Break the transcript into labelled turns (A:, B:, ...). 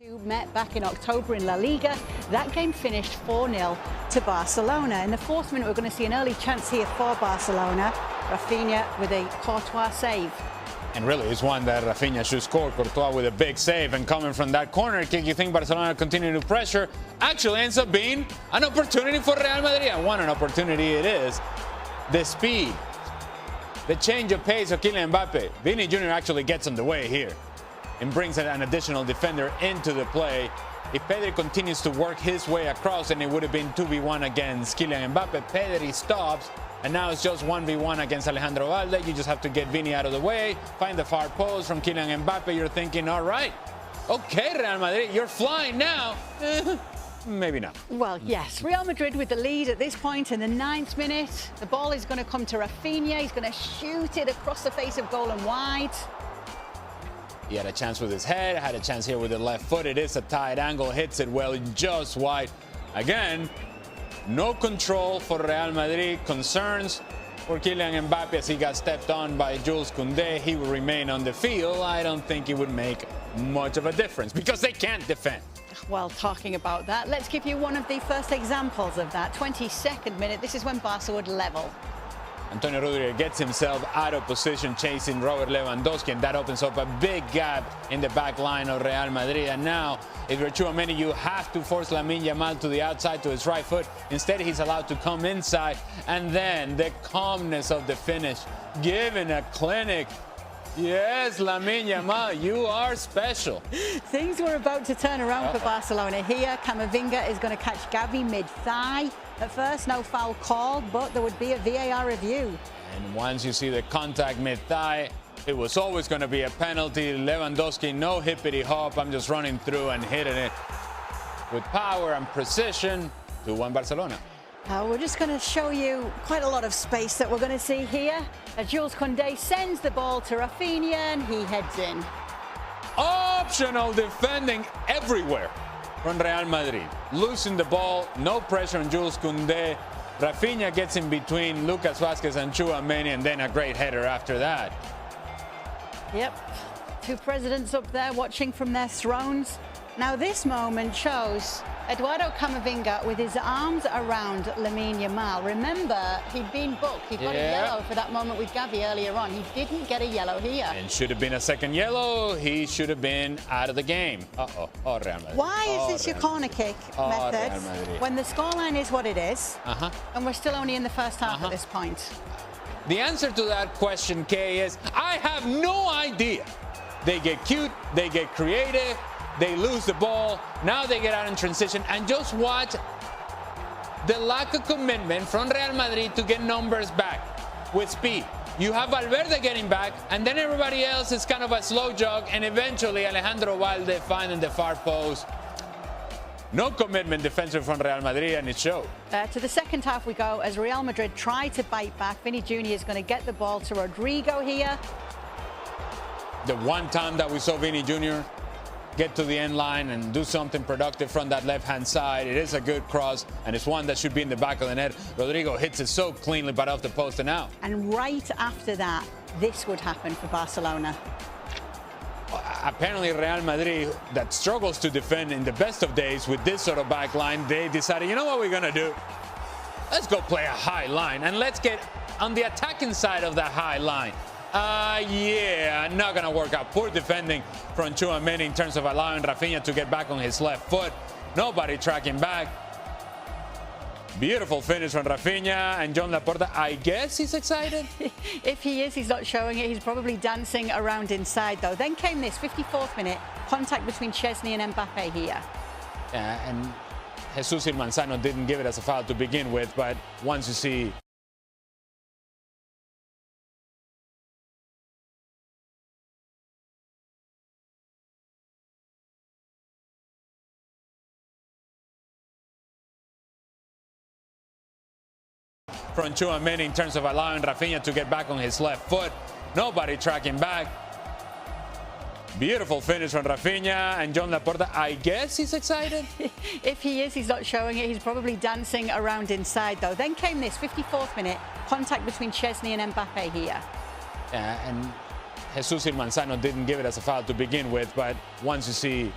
A: Who met back in October in La Liga. That game finished 4-0 to Barcelona. In the fourth minute, we're going to see an early chance here for Barcelona. Rafinha with a Courtois save.
B: And really, it's one that Rafinha should score. Courtois with a big save, and coming from that corner kick, you think Barcelona continue to pressure. Actually ends up being an opportunity for Real Madrid. And what an opportunity it is. The speed, the change of pace of Kylian Mbappe. Vini Jr. actually gets on the way here and brings an additional defender into the play. If Pedri continues to work his way across, and it would have been 2v1 against Kylian Mbappe, Pedri stops, and now it's just 1v1 against Alejandro Valde. You just have to get Vini out of the way, find the far post from Kylian Mbappe. You're thinking, all right, okay, Real Madrid, you're flying now. Maybe not.
A: Well, yes, Real Madrid with the lead at this point in the 9th minute. The ball is going to come to Rafinha. He's going to shoot it across the face of goal and wide.
B: He had a chance with his head, had a chance here with the left foot. It is a tight angle, hits it well, just wide. Again, no control for Real Madrid. Concerns for Kylian Mbappe as he got stepped on by Jules Koundé. He will remain on the field. I don't think it would make much of a difference because they can't defend.
A: Well, talking about that, let's give you one of the first examples of that. 22nd minute, this is when Barca would level.
B: Antonio Rudiger gets himself out of position chasing Robert Lewandowski, and that opens up a big gap in the back line of Real Madrid. And now, if you're Tchouaméni, you have to force Lamine Yamal to the outside to his right foot. Instead, he's allowed to come inside, and then the calmness of the finish, giving a clinic. Yes, Lamine Yamal, you are special.
A: Things were about to turn around for Barcelona here. Camavinga is going to catch Gavi mid-thigh. At first, no foul call, but there would be a VAR review.
B: And once you see the contact mid-thigh, it was always going to be a penalty. Lewandowski, no hippity-hop. I'm just running through and hitting it with power and precision. 2-1 Barcelona.
A: We're just going to show you quite a lot of space that we're going to see here. Jules Koundé sends the ball to Rafinha and he heads in.
B: Optional defending everywhere from Real Madrid. Losing the ball, no pressure on Jules Koundé. Rafinha gets in between Lucas Vázquez and Tchouaméni, and then a great header after that.
A: Yep, two presidents up there watching from their thrones. Now this moment shows Eduardo Camavinga with his arms around Lamine Yamal. Remember, he'd been booked. He got a yellow for that moment with Gavi earlier on. He didn't get a yellow here.
B: And should have been a second yellow. He should have been out of the game. Oh, Real Madrid.
A: Why is this your corner kick method when the scoreline is what it is, and we're still only in the first half at this point?
B: The answer to that question, Kay, is I have no idea. They get cute, they get creative, they lose the ball, now they get out in transition, and just watch the lack of commitment from Real Madrid to get numbers back with speed. You have Valverde getting back, and then everybody else is kind of a slow jog, and eventually Alejandro Valde finding the far post. No commitment defensive from Real Madrid, and it showed.
A: To the second half we go as Real Madrid try to bite back. Vini Jr. is going to get the ball to Rodrigo here.
B: The one time that we saw Vini Jr. get to the end line and do something productive from that left-hand side. It is a good cross, and it's one that should be in the back of the net. Rodrigo hits it so cleanly, but off the post and out.
A: And right after that, this would happen for Barcelona.
B: Apparently, Real Madrid, that struggles to defend in the best of days with this sort of back line, they decided, you know what we're going to do? Let's go play a high line, and let's get on the attacking side of that high line. Yeah, not going to work out. Poor defending from Tchouaméni in terms of allowing Rafinha to get back on his left foot. Nobody tracking back. Beautiful finish from Rafinha, and John Laporta, I guess he's excited?
A: If he is, he's not showing it. He's probably dancing around inside, though. Then came this 54th minute contact between Chesney and Mbappe here.
B: Yeah, and Jesus Manzano didn't give it as a foul to begin with, but once you see from Tchouaméni in terms of allowing Rafinha to get back on his left foot. Nobody tracking back. Beautiful finish from Rafinha, and John Laporta, I guess he's excited?
A: If he is, he's not showing it. He's probably dancing around inside, though. Then came this 54th minute contact between Chesney and Mbappe here.
B: Yeah, and Jesus Manzano didn't give it as a foul to begin with, but once you see